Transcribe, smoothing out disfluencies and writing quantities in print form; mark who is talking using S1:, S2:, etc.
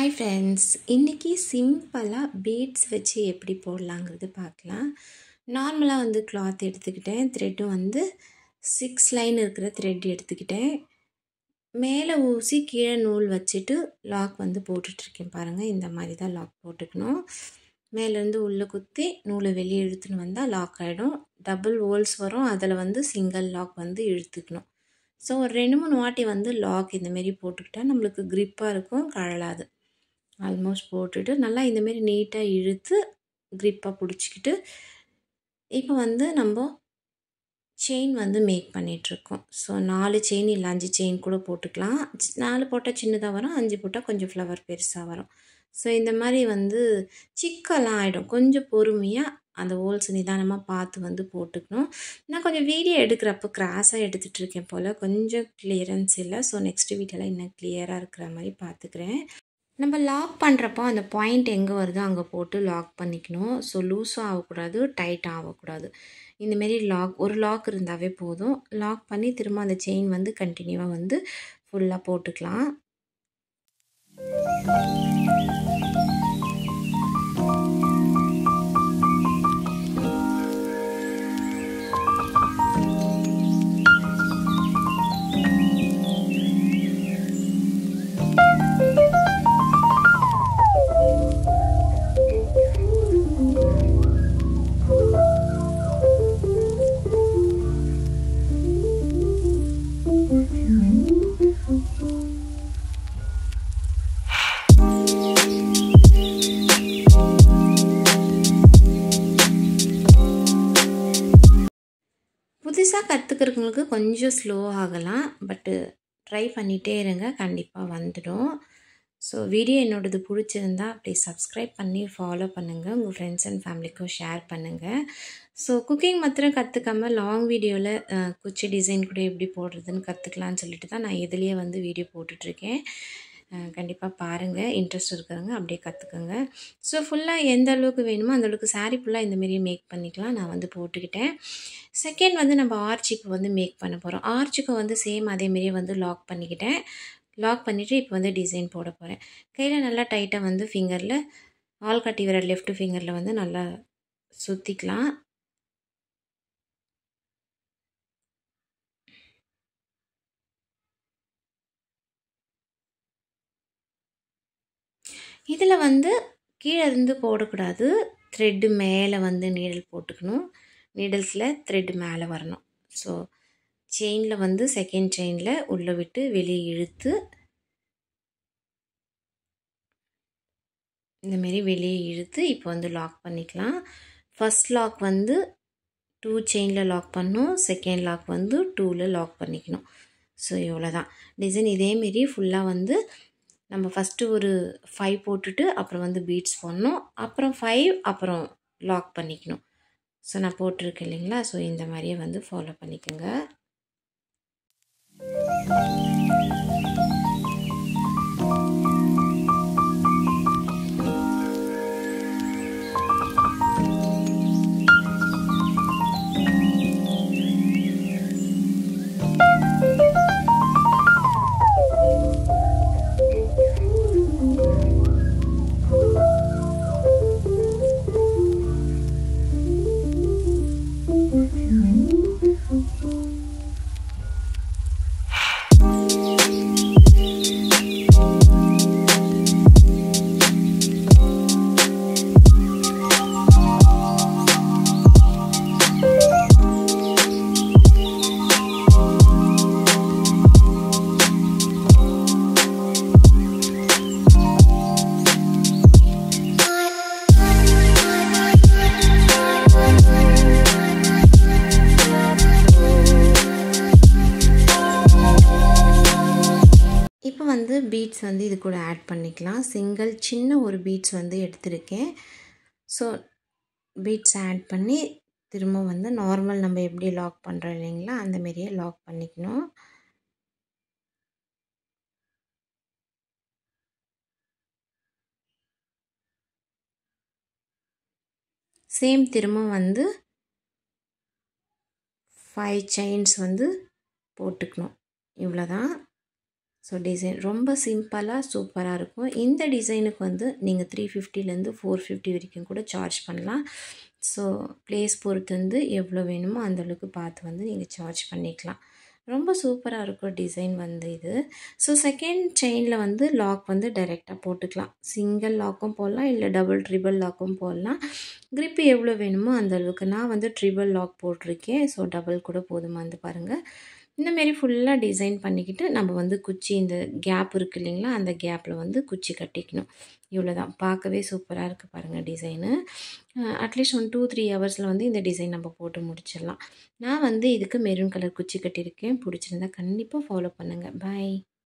S1: Hi friends, இன்றைக்கி சிம்பிளாக beads வச்சு எப்படி போடலாங்கிறது பார்க்கலாம். நார்மலாக வந்து கிளாத் எடுத்துக்கிட்டேன், த்ரெட்டும் வந்து 6 லைன் இருக்கிற த்ரெட் எடுத்துக்கிட்டேன். மேலே ஊசி கீழே நூல் வச்சுட்டு லாக் வந்து போட்டுட்ருக்கேன். பாருங்கள், இந்த மாதிரி தான் லாக் போட்டுக்கணும். மேலேருந்து உள்ளே குத்தி நூலை வெளியே இழுத்துன்னு வந்தால் லாக் ஆகிடும். டபுள் ஹோல்ஸ் வரும், அதில் வந்து சிங்கிள் லாக் வந்து இழுத்துக்கணும். ஸோ ஒரு 2-3 வாட்டி வந்து லாக் இந்தமாரி போட்டுக்கிட்டால் நம்மளுக்கு க்ரிப்பாக இருக்கும், கழலாது. ஆல்மோஸ்ட் போட்டுட்டு நல்லா இந்தமாரி நீட்டாக இழுத்து க்ரிப்பாக பிடிச்சிக்கிட்டு இப்போ வந்து நம்ம செயின் வந்து மேக் பண்ணிகிட்ருக்கோம். ஸோ 4 செயின் இல்லை 5 செயின் கூட போட்டுக்கலாம். 4 போட்டால் சின்னதாக வரும், 5 போட்டால் கொஞ்சம் ஃப்ளவர் பெருசாக வரும். ஸோ இந்த மாதிரி வந்து சிக்கெல்லாம் ஆகிடும். கொஞ்சம் பொறுமையாக அந்த ஹோல்ஸ் நிதானமாக பார்த்து வந்து போட்டுக்கணும். நான் கொஞ்சம் வீடியோ எடுக்கிறப்போ கிராஸாக எடுத்துகிட்ருக்கேன் போல், கொஞ்சம் கிளியரன்ஸ் இல்லை. ஸோ நெக்ஸ்ட் வீடியோவில் இன்னும் கிளியராக இருக்கிற மாதிரி பார்த்துக்கிறேன். நம்ம லாக் பண்ணுறப்போ அந்த பாயிண்ட் எங்கே வருதோ அங்கே போட்டு லாக் பண்ணிக்கணும். ஸோ லூஸும் ஆகக்கூடாது, டைட்டாக ஆகக்கூடாது. இந்தமாரி ஒரு லாக் இருந்தாவே போதும். லாக் பண்ணி திரும்ப அந்த செயின் வந்து கண்டினியூவாக வந்து ஃபுல்லாக போட்டுக்கலாம். புதுசாக கற்றுக்கிறவங்களுக்கு கொஞ்சம் ஸ்லோ ஆகலாம், பட்டு ட்ரை பண்ணிகிட்டே இருங்க, கண்டிப்பாக வந்துடும். ஸோ வீடியோ என்னோடது பிடிச்சிருந்தா அப்படியே சப்ஸ்கிரைப் பண்ணி ஃபாலோ பண்ணுங்கள். உங்கள் ஃப்ரெண்ட்ஸ் அண்ட் ஃபேமிலிக்கும் ஷேர் பண்ணுங்கள். ஸோ குக்கிங் மாத்திரம் கற்றுக்காமல் லாங் வீடியோவில் குச்சி டிசைன் கூட எப்படி போடுறதுன்னு கற்றுக்கலான்னு சொல்லிட்டு தான் நான் இதுலேயே வந்து வீடியோ போட்டுட்ருக்கேன். கண்டிப்பாக பாருங்கள், இன்ட்ரெஸ்ட் இருக்கிறவங்க அப்படியே கற்றுக்குங்க. ஸோ ஃபுல்லாக எந்த அளவுக்கு வேணுமோ அந்தளவுக்கு சாரீ ஃபுல்லாக இந்தமாரி மேக் பண்ணிக்கலாம். நான் வந்து போட்டுக்கிட்டேன். செகண்ட் வந்து நம்ம ஆர்ச்சிக்கு வந்து மேக் பண்ண போகிறோம். ஆர்ச்சிக்கு வந்து சேம் அதேமாரியே வந்து லாக் பண்ணிக்கிட்டேன். லாக் பண்ணிவிட்டு இப்போ வந்து டிசைன் போட போகிறேன். கையில் நல்லா டைட்டாக வந்து ஃபிங்கரில் ஆள்காட்டி விரல் லெஃப்ட் ஃபிங்கரில் வந்து நல்லா சுற்றிக்கலாம். இதில் வந்து கீழே இருந்து போடக்கூடாது, த்ரெட்டு மேலே வந்து நீடல் போட்டுக்கணும். நீடல்ஸில் த்ரெட்டு மேலே வரணும். ஸோ செயினில் வந்து செகண்ட் செயினில் உள்ளே விட்டு வெளியே இழுத்து இந்தமாரி வெளியே இழுத்து இப்போ வந்து லாக் பண்ணிக்கலாம். ஃபஸ்ட் லாக் வந்து 2 செயினில் லாக் பண்ணணும், செகண்ட் லாக் வந்து 2ல் லாக் பண்ணிக்கணும். ஸோ இவ்வளோ தான் டிசைன். இதேமாரி ஃபுல்லாக வந்து நம்ம ஃபஸ்ட்டு ஒரு 5 போட்டுட்டு அப்புறம் வந்து பீட்ஸ் போடணும், அப்புறம் 5 அப்புறம் லாக் பண்ணிக்கணும். ஸோ நான் போட்டிருக்கேன் இல்லைங்களா, ஸோ இந்த மாதிரியே வந்து ஃபாலோ பண்ணிக்கோங்க. இப்போ வந்து பீட்ஸ் வந்து இது கூட ஆட் பண்ணிக்கலாம். சிங்கிள் சின்ன ஒரு பீட்ஸ் வந்து எடுத்திருக்கேன். ஸோ பீட்ஸ் ஆட் பண்ணி திரும்ப வந்து நார்மல் நம்ம எப்படி லாக் பண்ணுறோம் இல்லைங்களா, அந்தமாரியே லாக் பண்ணிக்கணும். சேம் திரும்ப வந்து 5 செயின்ஸ் வந்து போட்டுக்கணும். இவ்வளோ தான். ஸோ டிசைன் ரொம்ப சிம்பிளாக சூப்பராக இருக்கும். இந்த டிசைனுக்கு வந்து நீங்கள் 350லேருந்து 450 வரைக்கும் கூட சார்ஜ் பண்ணலாம். ஸோ ப்ளேஸ் பொறுத்து வந்து எவ்வளோ வேணுமோ அந்தளவுக்கு பார்த்து வந்து நீங்கள் சார்ஜ் பண்ணிக்கலாம். ரொம்ப சூப்பராக இருக்கும் டிசைன் வந்து இது. ஸோ செகண்ட் செயினில் வந்து லாக் வந்து டைரெக்டாக போட்டுக்கலாம். சிங்கிள் லாக்கும் போடலாம், இல்லை டபுள் ட்ரிபிள் லாக்கும் போடலாம். க்ரிப்பு எவ்வளோ வேணுமோ அந்தளவுக்கு. நான் வந்து ட்ரிபிள் லாக் போட்டிருக்கேன். ஸோ டபுள் கூட போதுமானது பாருங்கள். இந்தமாரி ஃபுல்லாக டிசைன் பண்ணிக்கிட்டு நம்ம வந்து குச்சி இந்த கேப் இருக்குது இல்லைங்களா, அந்த கேப்பில் வந்து குச்சி கட்டிக்கணும். இவ்வளோ தான். பார்க்கவே சூப்பராக இருக்குது பாருங்கள் டிசைனு. அட்லீஸ்ட் 2-3 ஹவர்ஸில் வந்து இந்த டிசைன் நம்ம போட்டு முடிச்சிடலாம். நான் வந்து இதுக்கு மெரூன் கலர் குச்சி கட்டியிருக்கேன். பிடிச்சிருந்தா கண்டிப்பாக ஃபாலோ பண்ணுங்கள். பாய்.